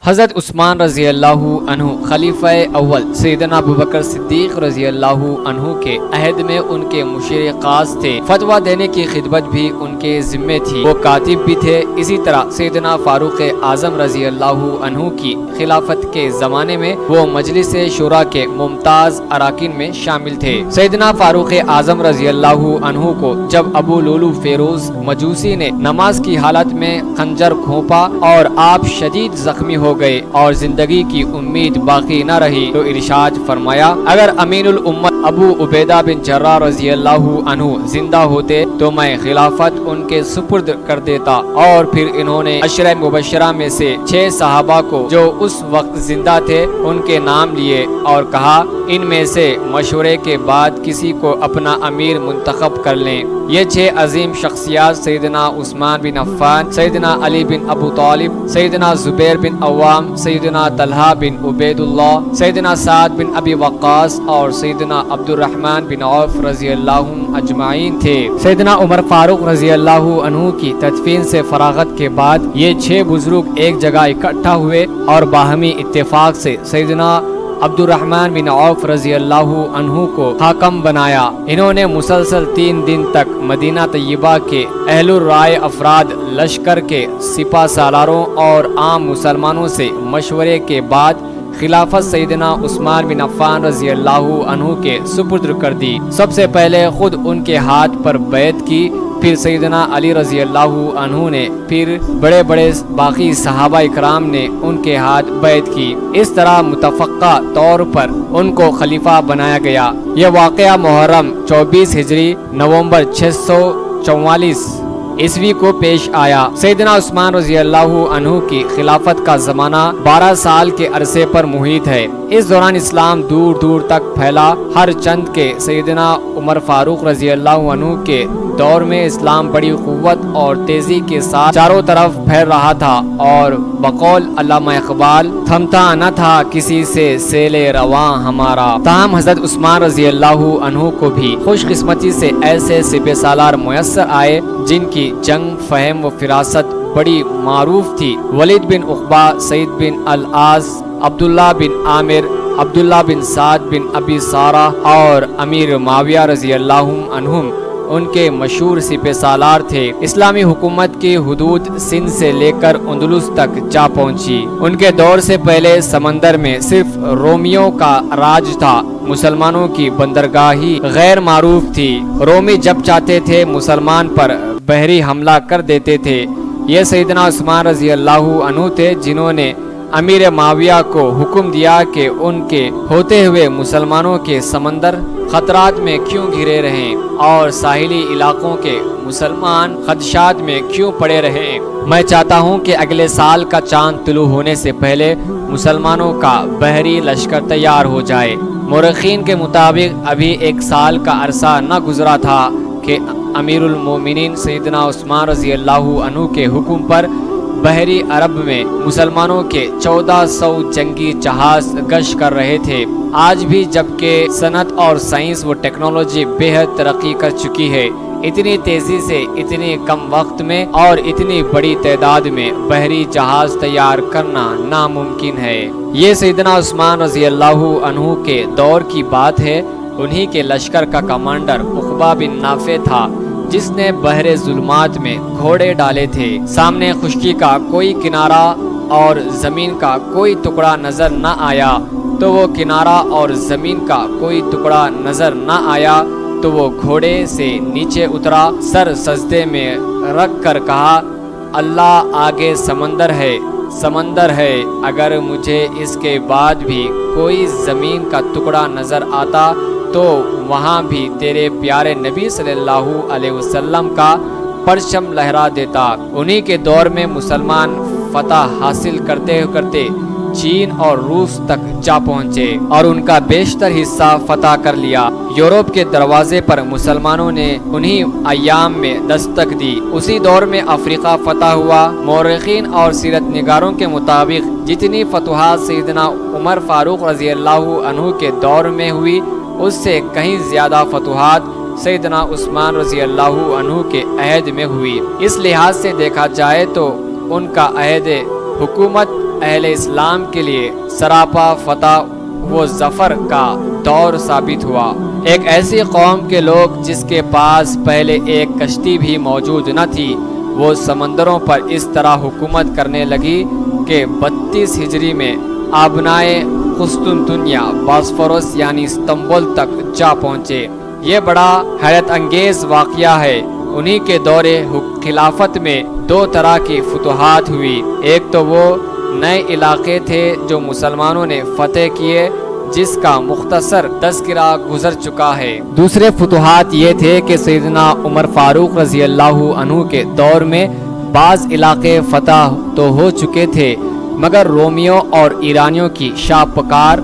حضرت عثمان رضی اللہ عنہ خلیفہ اول سیدنا ابوبکر صدیق رضی اللہ عنہ کے عہد میں ان کے مشیر خاص تھے۔ فتویٰ دینے کی خدمت بھی ان کے ذمے تھی، وہ کاتب بھی تھے۔ اسی طرح سیدنا فاروق اعظم رضی اللہ عنہ کی خلافت کے زمانے میں وہ مجلس شورا کے ممتاز اراکین میں شامل تھے۔ سیدنا فاروق اعظم رضی اللہ عنہ کو جب ابو لولو فیروز مجوسی نے نماز کی حالت میں خنجر کھونپا اور آپ شدید زخمی ہو گئے اور زندگی کی امید باقی نہ رہی تو ارشاد فرمایا، اگر امین الامت ابو عبیدہ بن جراح رضی اللہ عنہ زندہ ہوتے تو میں خلافت ان کے سپرد کر دیتا۔ اور پھر انہوں نے عشرہ مبشرہ میں سے 6 صحابہ کو جو اس وقت زندہ تھے ان کے نام لیے اور کہا ان میں سے مشورے کے بعد کسی کو اپنا امیر منتخب کر لیں۔ یہ 6 عظیم شخصیات سیدنا عثمان بن عفان، سیدنا علی بن ابو طالب، سیدنا زبیر بن عوام، سیدنا طلحہ بن عبید اللہ، سیدنا سعد بن ابی وقاص اور سیدنا عبد الرحمن بن عوف رضی اللہ اجمعین تھے۔ سیدنا عمر فاروق رضی اللہ عنہ کی تدفین سے فراغت کے بعد یہ 6 بزرگ ایک جگہ اکٹھا ہوئے اور باہمی اتفاق سے سیدنا عبد الرحمن بن عوف رضی اللہ عنہ کو حاکم بنایا۔ انہوں نے مسلسل 3 دن تک مدینہ طیبہ کے اہل الرائے افراد، لشکر کے سپہ سالاروں اور عام مسلمانوں سے مشورے کے بعد خلافت سیدنا عثمان بن عفان رضی اللہ عنہ کے سپرد کر دی۔ سب سے پہلے خود ان کے ہاتھ پر بیعت کی، پھر سیدنا علی رضی اللہ عنہ نے، پھر بڑے بڑے باقی صحابہ اکرام نے ان کے ہاتھ بیعت کی۔ اس طرح متفقہ طور پر ان کو خلیفہ بنایا گیا۔ یہ واقعہ محرم 24 ہجری نومبر 644 عیسوی کو پیش آیا۔ سیدنا عثمان رضی اللہ عنہ کی خلافت کا زمانہ 12 سال کے عرصے پر محیط ہے۔ اس دوران اسلام دور دور تک پھیلا۔ ہر چند کے سیدنا عمر فاروق رضی اللہ عنہ کے دور میں اسلام بڑی قوت اور تیزی کے ساتھ چاروں طرف پھیل رہا تھا، اور بقول علامہ اقبال، تھمتا نہ تھا کسی سے سیل رواں ہمارا۔ تاہم حضرت عثمان رضی اللہ عنہ کو بھی خوش قسمتی سے ایسے سپہ سالار میسر آئے جن کی جنگ فہم و فراست بڑی معروف تھی۔ ولید بن عقبہ، سعید بن العاص، عبداللہ بن عامر، عبداللہ بن سعد بن ابی سارہ اور امیر معاویہ رضی اللہ عنہم ان کے مشہور سپہ سالار تھے۔ اسلامی حکومت کی حدود سندھ سے لے کر اندلس تک جا پہنچی۔ ان کے دور سے پہلے سمندر میں صرف رومیوں کا راج تھا، مسلمانوں کی بندرگاہی غیر معروف تھی۔ رومی جب چاہتے تھے مسلمان پر بحری حملہ کر دیتے تھے۔ یہ سیدنا عثمان رضی اللہ عنہ تھے جنہوں نے امیر معاویہ کو حکم دیا کہ ان کے ہوتے ہوئے مسلمانوں کے سمندر خطرات میں کیوں گھرے رہیں اور ساحلی علاقوں کے مسلمان خدشات میں کیوں پڑے رہیں۔ میں چاہتا ہوں کہ اگلے سال کا چاند طلوع ہونے سے پہلے مسلمانوں کا بحری لشکر تیار ہو جائے۔ مورخین کے مطابق ابھی 1 سال کا عرصہ نہ گزرا تھا کہ امیر المومنین سیدنا عثمان رضی اللہ عنہ کے حکم پر بحری عرب میں مسلمانوں کے 1400 جنگی جہاز گشت کر رہے تھے۔ آج بھی جبکہ صنعت اور سائنس و ٹیکنالوجی بے حد ترقی کر چکی ہے، اتنی تیزی سے اتنی کم وقت میں اور اتنی بڑی تعداد میں بحری جہاز تیار کرنا ناممکن ہے۔ یہ سیدنا عثمان رضی اللہ عنہ کے دور کی بات ہے۔ انہی کے لشکر کا کمانڈر عقبہ بن نافع تھا جس نے بحر ظلمات میں گھوڑے ڈالے تھے۔ سامنے خشکی کا کوئی کنارہ اور زمین کا کوئی ٹکڑا نظر نہ آیا تو وہ کنارہ اور زمین کا کوئی ٹکڑا نظر نہ آیا تو وہ گھوڑے سے نیچے اترا، سر سجدے میں رکھ کر کہا، اللہ آگے سمندر ہے، سمندر ہے، اگر مجھے اس کے بعد بھی کوئی زمین کا ٹکڑا نظر آتا تو وہاں بھی تیرے پیارے نبی صلی اللہ علیہ وسلم کا پرچم لہرا دیتا۔ انہی کے دور میں مسلمان فتح حاصل کرتے کرتے چین اور روس تک جا پہنچے اور ان کا بیشتر حصہ فتح کر لیا۔ یورپ کے دروازے پر مسلمانوں نے انہی ایام میں دستک دی۔ اسی دور میں افریقہ فتح ہوا۔ مورخین اور سیرت نگاروں کے مطابق جتنی فتوحات سیدنا عمر فاروق رضی اللہ عنہ کے دور میں ہوئی، اس سے کہیں زیادہ فتوحات سیدنا عثمان رضی اللہ عنہ کے عہد میں ہوئی۔ اس لحاظ سے دیکھا جائے تو ان کا عہد حکومت اہل اسلام کے لیے سراپا فتح و ظفر کا دور ثابت ہوا۔ ایک ایسی قوم کے لوگ جس کے پاس پہلے ایک کشتی بھی موجود نہ تھی، وہ سمندروں پر اس طرح حکومت کرنے لگی کہ 32 ہجری میں آبنائے قسطنطنیہ باسفورس یعنی استنبول تک جا پہنچے۔ یہ بڑا حیرت انگیز واقعہ ہے۔ انہی کے دور خلافت میں دو طرح کی فتوحات ہوئی۔ ایک تو وہ نئے علاقے تھے جو مسلمانوں نے فتح کیے، جس کا مختصر تذکرہ گزر چکا ہے۔ دوسرے فتوحات یہ تھے کہ سیدنا عمر فاروق رضی اللہ عنہ کے دور میں بعض علاقے فتح تو ہو چکے تھے، مگر رومیوں اور ایرانیوں کی شاپکار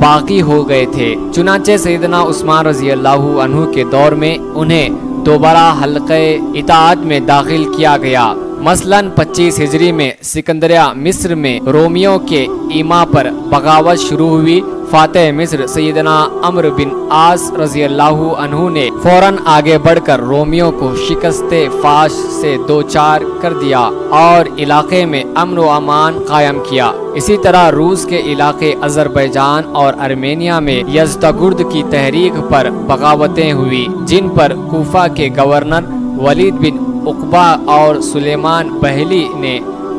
باقی ہو گئے تھے۔ چنانچہ سیدنا عثمان رضی اللہ عنہ کے دور میں انہیں دوبارہ حلقہ اطاعت میں داخل کیا گیا۔ مثلاً 25 ہجری میں سکندریہ مصر میں رومیوں کے ایما پر بغاوت شروع ہوئی۔ فاتح مصر سیدنا عمرو بن عاص رضی اللہ عنہ نے فوراً آگے بڑھ کر رومیوں کو شکست فاش سے دوچار کر دیا اور علاقے میں امن و امان قائم کیا۔ اسی طرح روس کے علاقے آذربائیجان اور ارمینیا میں یزدگرد کی تحریک پر بغاوتیں ہوئی، جن پر کوفہ کے گورنر ولید بن عقبہ اور سلیمان بہلی نے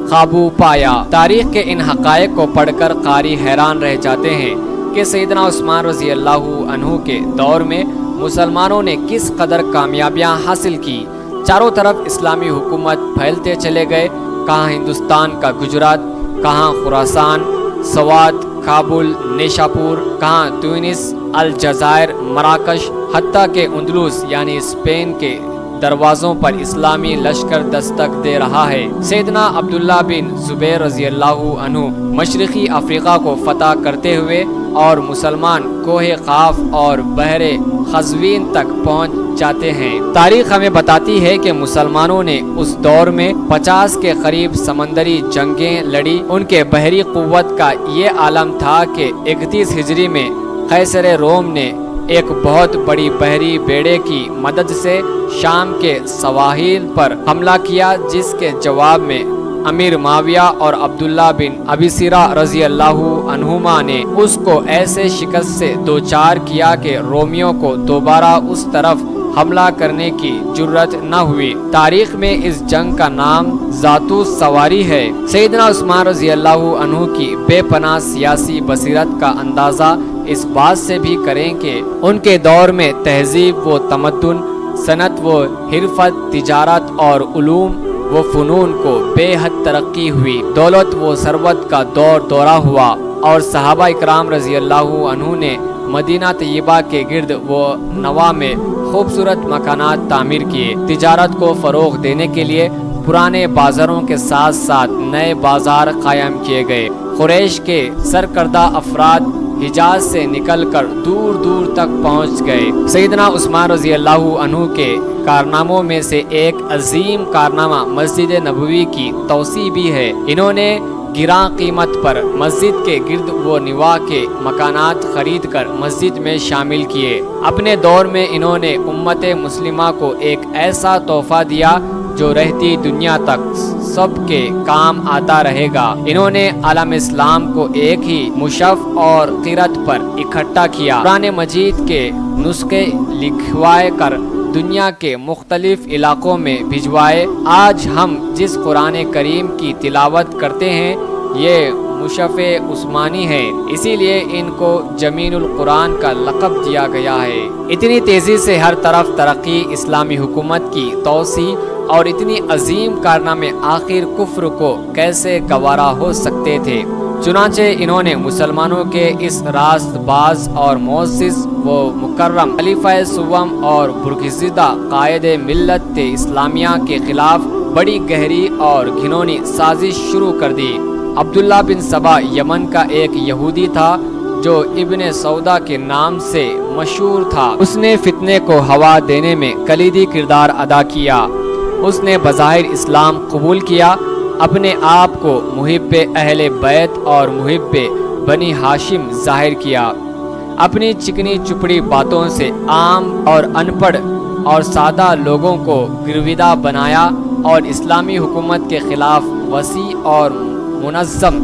قابو پایا۔ تاریخ کے ان حقائق کو پڑھ کر قاری حیران رہ جاتے ہیں کہ سیدنا عثمان رضی اللہ عنہ کے دور میں مسلمانوں نے کس قدر کامیابیاں حاصل کی۔ چاروں طرف اسلامی حکومت پھیلتے چلے گئے، کہاں ہندوستان کا گجرات، کہاں خراسان، سوات، کابل، نیشاپور، کہاں تونس، الجزائر، مراکش، حتیٰ کہ اندلس یعنی اسپین کے دروازوں پر اسلامی لشکر دستک دے رہا ہے۔ سیدنا عبداللہ بن زبیر رضی اللہ عنہ مشرقی افریقہ کو فتح کرتے ہوئے اور مسلمان کوہ قاف اور بحر قزوین تک پہنچ جاتے ہیں۔ تاریخ ہمیں بتاتی ہے کہ مسلمانوں نے اس دور میں 50 کے قریب سمندری جنگیں لڑی۔ ان کے بحری قوت کا یہ عالم تھا کہ 31 ہجری میں قیصر روم نے ایک بہت بڑی بحری بیڑے کی مدد سے شام کے سواحل پر حملہ کیا، جس کے جواب میں امیر معاویہ اور عبداللہ بن ابی سیرہ رضی اللہ عنہما نے اس کو ایسے شکست سے دوچار کیا کہ رومیوں کو دوبارہ اس طرف حملہ کرنے کی جرت نہ ہوئی۔ تاریخ میں اس جنگ کا نام ذات السواری ہے۔ سیدنا عثمان رضی اللہ عنہ کی بے پناہ سیاسی بصیرت کا اندازہ اس بات سے بھی کریں کہ ان کے دور میں تہذیب و تمدن، صنعت و حرفت، تجارت اور علوم و فنون کو بے حد ترقی ہوئی، دولت و ثروت کا دورہ ہوا، اور صحابہ اکرام رضی اللہ عنہ نے مدینہ طیبہ کے گرد و نواح میں خوبصورت مکانات تعمیر کیے۔ تجارت کو فروغ دینے کے لیے پرانے بازاروں کے ساتھ ساتھ نئے بازار قائم کیے گئے۔ قریش کے سرکردہ افراد حجاز سے نکل کر دور دور تک پہنچ گئے۔ سیدنا عثمان رضی اللہ عنہ کے کارناموں میں سے ایک عظیم کارنامہ مسجد نبوی کی توسیع بھی ہے۔ انہوں نے گراں قیمت پر مسجد کے گرد و نواح کے مکانات خرید کر مسجد میں شامل کیے۔ اپنے دور میں انہوں نے امت مسلمہ کو ایک ایسا تحفہ دیا جو رہتی دنیا تک سب کے کام آتا رہے گا۔ انہوں نے عالم اسلام کو ایک ہی مشف اور قرت پر اکٹھا کیا، قرآن مجید کے نسخے لکھوائے کر دنیا کے مختلف علاقوں میں بھجوائے۔ آج ہم جس قرآن کریم کی تلاوت کرتے ہیں یہ مشف عثمانی ہے، اسی لیے ان کو جمین القرآن کا لقب دیا گیا ہے۔ اتنی تیزی سے ہر طرف ترقی، اسلامی حکومت کی توسیع اور اتنی عظیم کارنامے آخر کفر کو کیسے گوارا ہو سکتے تھے؟ چنانچہ انہوں نے مسلمانوں کے اس راست باز اور معزز و مکرم خلیفہ سوم اور برگزیدہ قائد ملت اسلامیہ کے خلاف بڑی گہری اور گھنونی سازش شروع کر دی۔ عبداللہ بن سبا یمن کا ایک یہودی تھا جو ابن سودا کے نام سے مشہور تھا۔ اس نے فتنے کو ہوا دینے میں کلیدی کردار ادا کیا۔ اس نے بظاہر اسلام قبول کیا، اپنے آپ کو محب اہل بیت اور محب بنی ہاشم ظاہر کیا، اپنی چکنی چپڑی باتوں سے عام اور ان پڑھ اور سادہ لوگوں کو گرویدہ بنایا اور اسلامی حکومت کے خلاف وسیع اور منظم